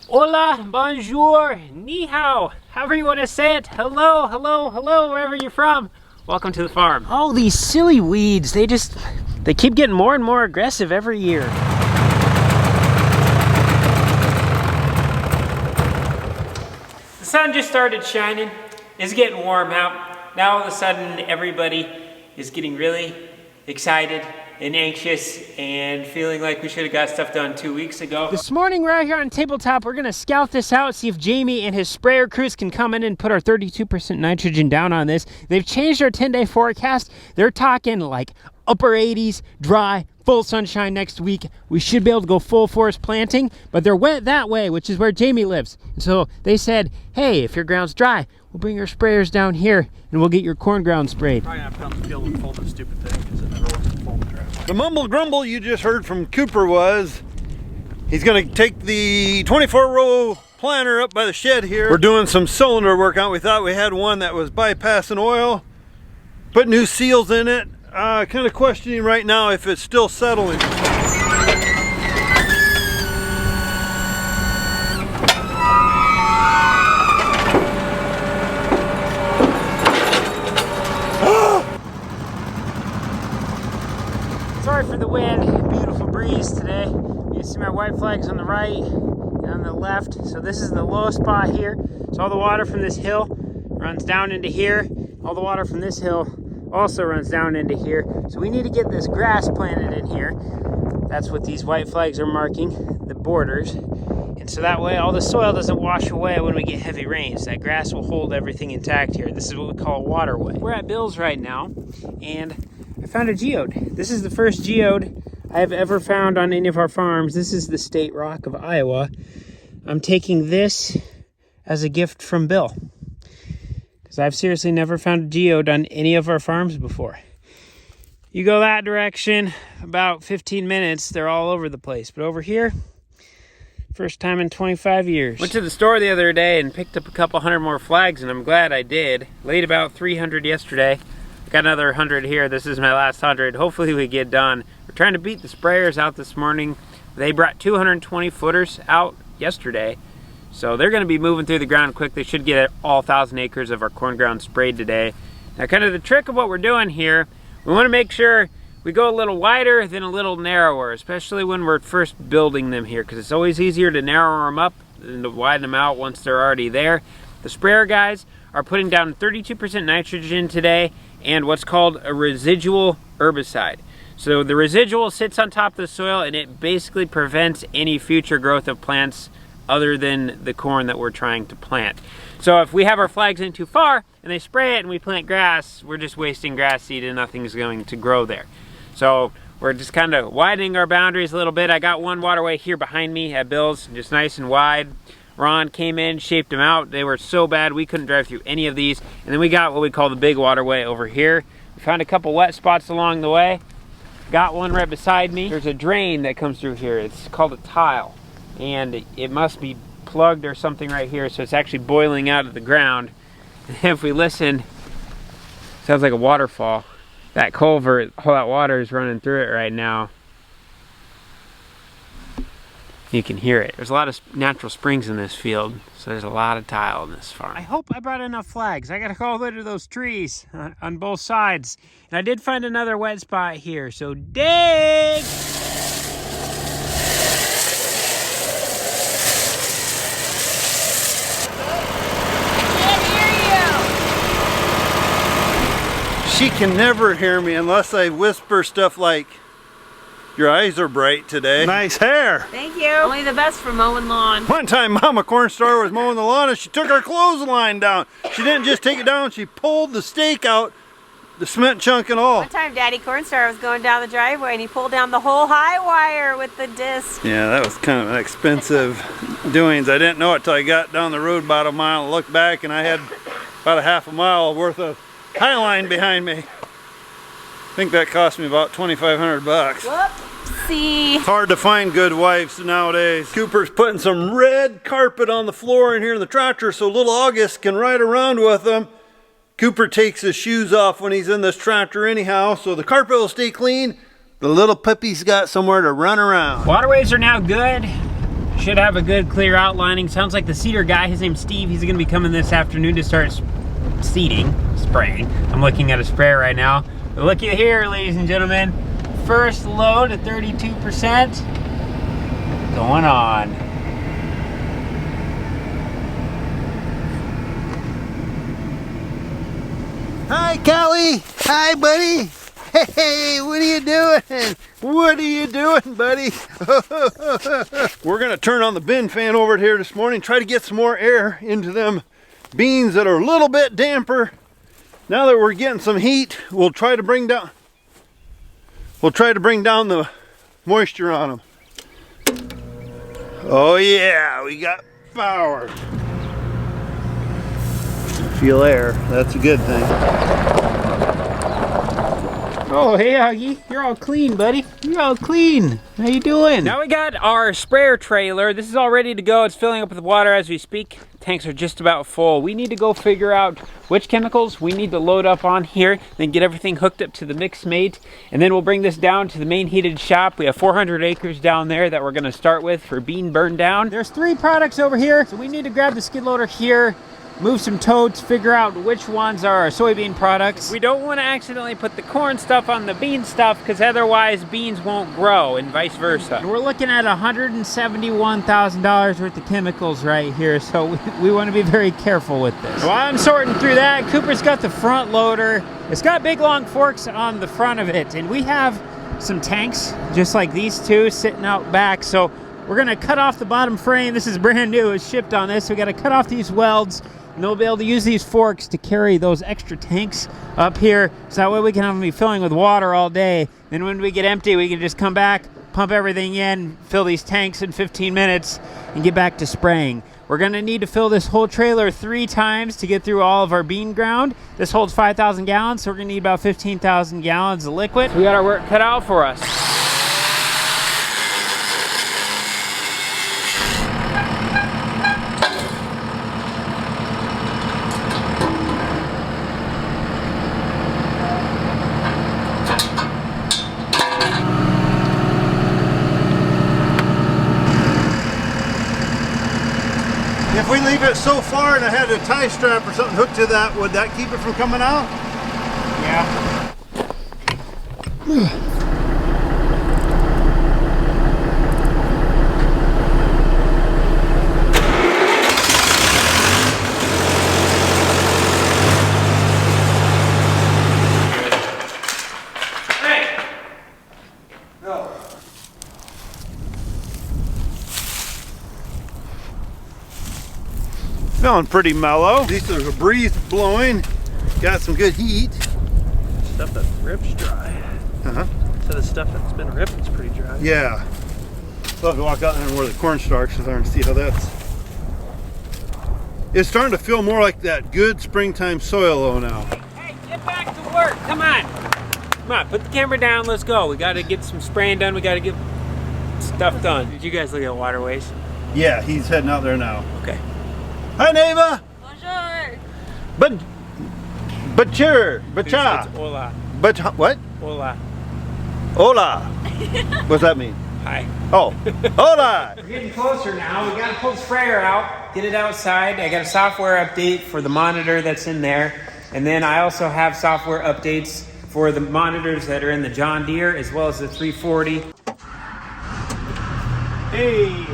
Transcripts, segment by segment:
Hola, bonjour, ni hao, however you want to say it. Hello, hello, hello, wherever you're from. Welcome to the farm. Oh, these silly weeds, they keep getting more and more aggressive every year. The sun just started shining. It's getting warm out. Now all of a sudden everybody is getting really excited and anxious and feeling like we should have got stuff done 2 weeks ago. This morning we're out here on Tabletop. We're gonna scout this out, see if Jamie and his sprayer crews can come in and put our 32% nitrogen down on this. They've changed our 10-day forecast. They're talking like upper 80s, dry, full sunshine next week. We should be able to go full forest planting, but they're wet that way, which is where Jamie lives. And so they said, hey, if your ground's dry, we'll bring your sprayers down here and we'll get your corn ground sprayed. Probably not come to be able to fold this stupid thing because it never wants to fold the grass. The mumble grumble you just heard from Cooper was he's going to take the 24-row planter up by the shed here. We're doing some cylinder work out. We thought we had one that was bypassing oil. Put new seals in it. Kind of questioning right now if it's still settling. Sorry for the wind, beautiful breeze today. You can see my white flags on the right and on the left. So this is the low spot here. So all the water from this hill runs down into here. All the water from this hill also runs down into here. So we need to get this grass planted in here. That's what these white flags are marking, the borders. And so that way all the soil doesn't wash away when we get heavy rains. That grass will hold everything intact here. This is what we call a waterway. We're at Bill's right now, and I found a geode. This is the first geode I have ever found on any of our farms. This is the state rock of Iowa. I'm taking this as a gift from Bill, because I've seriously never found a geode on any of our farms before. You go that direction, about 15 minutes, they're all over the place. But over here, first time in 25 years. Went to the store the other day and picked up a couple hundred more flags, and I'm glad I did. Laid about 300 yesterday. Got another 100 here. This is my last 100. Hopefully we get done. We're trying to beat the sprayers out this morning. They brought 220 footers out yesterday. So they're going to be moving through the ground quick. They should get all 1,000 acres of our corn ground sprayed today. Now kind of the trick of what we're doing here, we want to make sure we go a little wider than a little narrower, especially when we're first building them here, because it's always easier to narrow them up than to widen them out once they're already there. The sprayer guys are putting down 32% nitrogen today and what's called a residual herbicide. So the residual sits on top of the soil and it basically prevents any future growth of plants other than the corn that we're trying to plant. So if we have our flags in too far and they spray it and we plant grass, we're just wasting grass seed and nothing's going to grow there. So we're just kind of widening our boundaries a little bit. I got one waterway here behind me at Bill's, just nice and wide. Ron came in, shaped them out. They were so bad we couldn't drive through any of these. And then we got what we call the big waterway over here. We found a couple wet spots along the way. Got one right beside me. There's a drain that comes through here. It's called a tile. And it must be plugged or something right here. So it's actually boiling out of the ground. And if we listen, it sounds like a waterfall. That culvert, all that water is running through it right now. You can hear it. There's a lot of natural springs in this field, so there's a lot of tile in this farm. I hope I brought enough flags. I gotta go all the way to those trees on both sides. And I did find another wet spot here, so dig! She can never hear me unless I whisper stuff like, "Your eyes are bright today." Nice hair. Thank you. Only the best for mowing lawn. One time Mama Cornstar was mowing the lawn and she took our clothesline down. She didn't just take it down, she pulled the stake out, the cement chunk and all. One time Daddy Cornstar was going down the driveway and he pulled down the whole high wire with the disc. Yeah, that was kind of an expensive doings. I didn't know it till I got down the road about a mile and looked back and I had about a half a mile worth of high line behind me. I think that cost me about 2,500 bucks. Whoopsie. It's hard to find good wives nowadays. Cooper's putting some red carpet on the floor in here in the tractor so little August can ride around with them. Cooper takes his shoes off when he's in this tractor anyhow, so the carpet will stay clean. The little puppy's got somewhere to run around. Waterways are now good. Should have a good clear outlining. Sounds like the seeder guy, his name's Steve, he's gonna be coming this afternoon to start seeding, spraying. I'm looking at a sprayer right now. But looky here, ladies and gentlemen. First load at 32% going on. Hi, Callie. Hi, buddy. Hey, what are you doing? What are you doing, buddy? We're gonna turn on the bin fan over here this morning, try to get some more air into them beans that are a little bit damper. Now that we're getting some heat, we'll try to bring down the moisture on them. Oh yeah, we got power. Feel air, that's a good thing. Oh, hey, Huggy. You're all clean, buddy. You're all clean. How you doing? Now we got our sprayer trailer. This is all ready to go. It's filling up with water as we speak. Tanks are just about full. We need to go figure out which chemicals we need to load up on here, then get everything hooked up to the mix mate, and then we'll bring this down to the main heated shop. We have 400 acres down there that we're gonna start with for bean burn down. There's 3 products over here, so we need to grab the skid loader here, move some totes, figure out which ones are our soybean products. We don't want to accidentally put the corn stuff on the bean stuff because otherwise beans won't grow and vice versa. And we're looking at $171,000 worth of chemicals right here, so we want to be very careful with this. While I'm sorting through that, Cooper's got the front loader. It's got big long forks on the front of it, and we have some tanks just like these two sitting out back, so we're gonna cut off the bottom frame. This is brand new, it's shipped on this, so we gotta cut off these welds, and they'll be able to use these forks to carry those extra tanks up here, so that way we can have them be filling with water all day. Then when we get empty, we can just come back, pump everything in, fill these tanks in 15 minutes, and get back to spraying. We're gonna need to fill this whole trailer 3 times to get through all of our bean ground. This holds 5,000 gallons, so we're gonna need about 15,000 gallons of liquid. We got our work cut out for us. If we leave it so far and I had a tie strap or something hooked to that, would that keep it from coming out? Yeah. Feeling pretty mellow. At least there's a breeze blowing. Got some good heat. Stuff that rips dry. So the stuff that's been ripped is pretty dry. Yeah. We'll have to walk out there where the corn stalks are and see how that's. It's starting to feel more like that good springtime soil though now. Hey, get back to work. Come on. Come on, put the camera down. Let's go. We got to get some spraying done. We got to get stuff done. Did you guys look at waterways? Yeah, he's heading out there now. Okay. Hi, Neva. Bonjour. Butcher. Butcha. It's hola. But what? Hola. Hola. What's that mean? Hi. Oh, hola. We're getting closer now. We got to pull the sprayer out, get it outside. I got a software update for the monitor that's in there. And then I also have software updates for the monitors that are in the John Deere as well as the 340. Hey.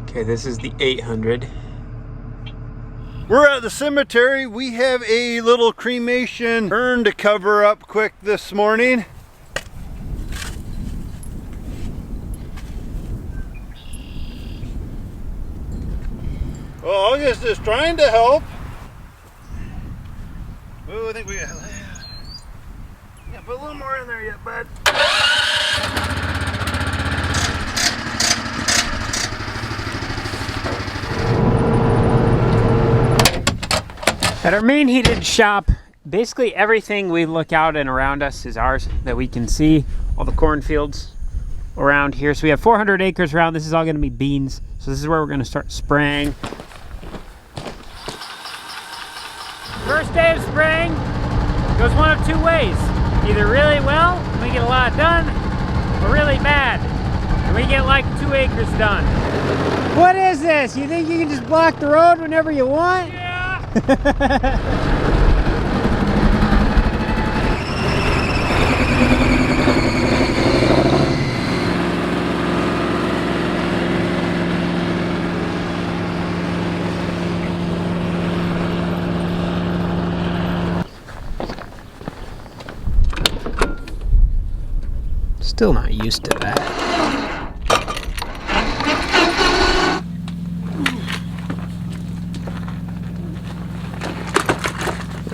Okay, this is the 800. We're at the cemetery. We have a little cremation urn to cover up quick this morning. Well, August is trying to help. Oh, I think we got. Yeah, put a little more in there yet, bud. At our main heated shop, basically everything we look out and around us is ours that we can see. All the cornfields around here. So we have 400 acres around. This is all going to be beans. So this is where we're going to start spraying. First day of spring goes one of two ways. Either really well, and we get a lot done, or really bad, and we get like 2 acres done. What is this? You think you can just block the road whenever you want? Yeah. Still not used to that.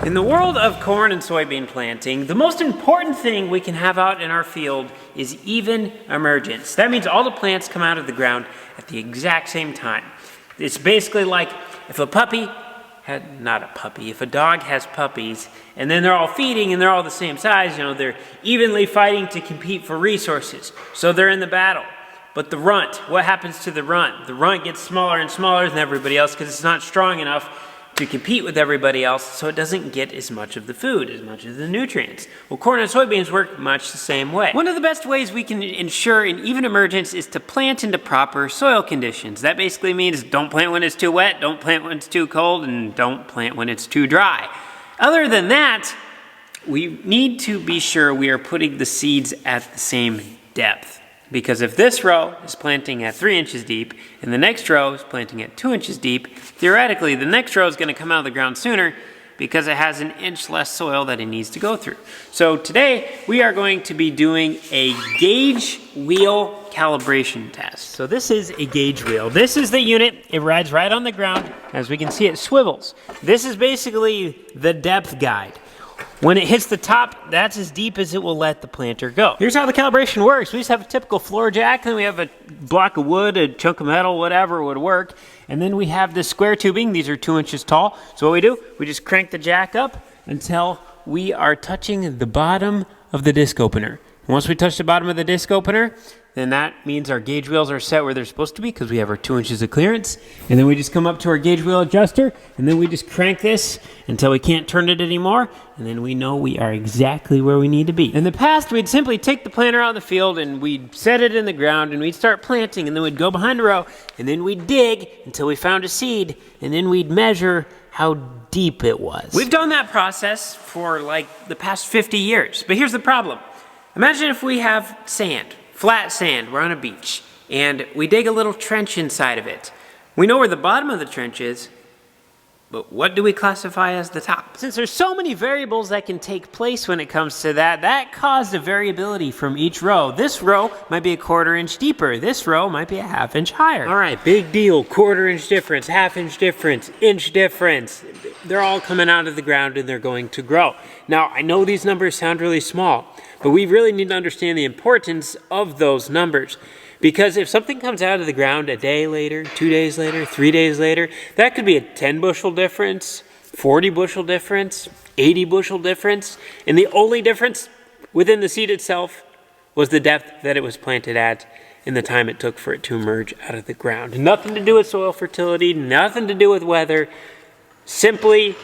In the world of corn and soybean planting, the most important thing we can have out in our field is even emergence. That means all the plants come out of the ground at the exact same time. It's basically like if a puppy if a dog has puppies and then they're all feeding and they're all the same size, they're evenly fighting to compete for resources. So they're in the battle. But the runt, what happens to the runt? The runt gets smaller and smaller than everybody else because it's not strong enough to compete with everybody else, so it doesn't get as much of the food, as much of the nutrients. Well, corn and soybeans work much the same way. One of the best ways we can ensure an even emergence is to plant into proper soil conditions. That basically means don't plant when it's too wet, don't plant when it's too cold, and don't plant when it's too dry. Other than that, we need to be sure we are putting the seeds at the same depth. Because if this row is planting at 3 inches deep and the next row is planting at 2 inches deep, theoretically the next row is going to come out of the ground sooner because it has 1 inch less soil that it needs to go through. So today we are going to be doing a gauge wheel calibration test. So this is a gauge wheel. This is the unit. It rides right on the ground. As we can see, it swivels. This is basically the depth guide. When it hits the top, that's as deep as it will let the planter go. Here's how the calibration works. We just have a typical floor jack, then we have a block of wood, a chunk of metal, whatever would work. And then we have this square tubing. These are 2 inches tall. So what we do, we just crank the jack up until we are touching the bottom of the disc opener. And once we touch the bottom of the disc opener, then that means our gauge wheels are set where they're supposed to be because we have our 2 inches of clearance. And then we just come up to our gauge wheel adjuster, and then we just crank this until we can't turn it anymore, and then we know we are exactly where we need to be. In the past, we'd simply take the planter out of the field and we'd set it in the ground and we'd start planting, and then we'd go behind a row, and then we'd dig until we found a seed, and then we'd measure how deep it was. We've done that process for like the past 50 years, but here's the problem. Imagine if we have sand. Flat sand, we're on a beach, and we dig a little trench inside of it. We know where the bottom of the trench is, but what do we classify as the top? Since there's so many variables that can take place when it comes to that caused a variability from each row. This row might be a 1/4 inch deeper. This row might be a 1/2 inch higher. All right, big deal, 1/4 inch difference, 1/2 inch difference, inch difference. They're all coming out of the ground and they're going to grow. Now, I know these numbers sound really small, but we really need to understand the importance of those numbers. Because if something comes out of the ground a day later, 2 days later, 3 days later, that could be a 10 bushel difference, 40 bushel difference, 80 bushel difference. And the only difference within the seed itself was the depth that it was planted at and the time it took for it to emerge out of the ground. Nothing to do with soil fertility, nothing to do with weather. Simply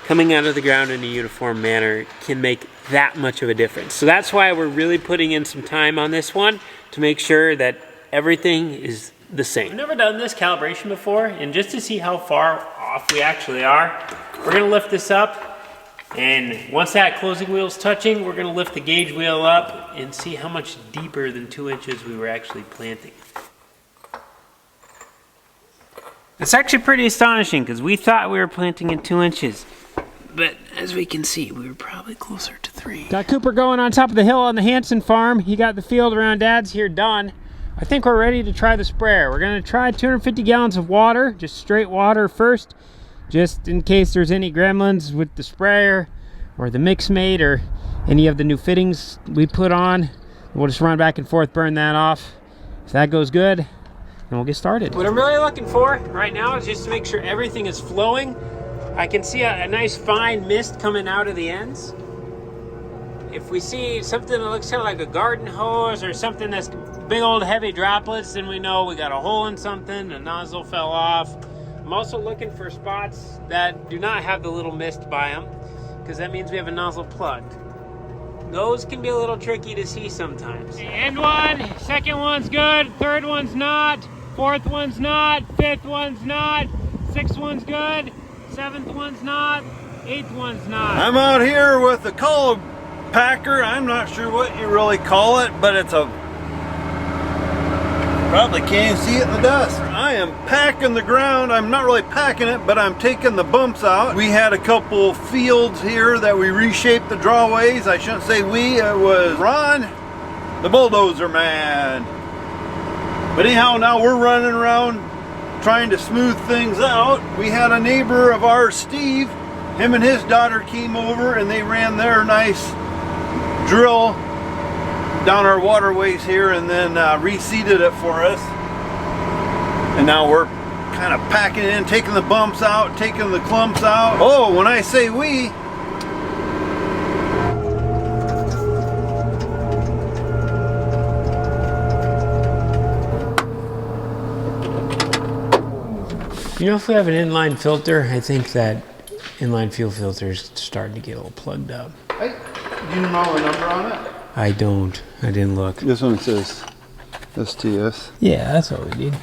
coming out of the ground in a uniform manner can make that much of a difference. So that's why we're really putting in some time on this one to make sure that everything is the same. I've never done this calibration before, and just to see how far off we actually are, we're gonna lift this up, and once that closing wheel is touching, we're gonna lift the gauge wheel up and see how much deeper than 2 inches we were actually planting. It's actually pretty astonishing because we thought we were planting in 2 inches. But as we can see, we were probably closer to 3. Got Cooper going on top of the hill on the Hanson farm. He got the field around Dad's here done. I think we're ready to try the sprayer. We're gonna try 250 gallons of water, just straight water first, just in case there's any gremlins with the sprayer or the mix mate or any of the new fittings we put on. We'll just run back and forth, burn that off. If that goes good, then we'll get started. What I'm really looking for right now is just to make sure everything is flowing. I can see a nice fine mist coming out of the ends. If we see something that looks kind of like a garden hose or something that's big old heavy droplets, then we know we got a hole in something, the nozzle fell off, I'm also looking for spots that do not have the little mist by them, because that means we have a nozzle plugged. Those can be a little tricky to see sometimes. End one, second one's good, third one's not, fourth one's not, fifth one's not, sixth one's good, seventh one's not, eighth one's not. I'm out here with the call packer. I'm not sure what you really call it, but it's a, probably can't see it in the dust. I am packing the ground. I'm not really packing it, but I'm taking the bumps out. We had a couple fields here that we reshaped the drawways. I shouldn't say we, it was Ron, the bulldozer man. But anyhow, now we're running around trying to smooth things out. We had a neighbor of ours, Steve, him and his daughter came over and they ran their nice drill down our waterways here and then reseeded it for us. And now we're kind of packing it in, taking the bumps out, taking the clumps out. Oh, when I say we, You know, if we have an inline filter, I think that inline fuel filter is starting to get a little plugged up. do you know the number on it? I don't. I didn't look. This one says STS. Yeah, that's what we need.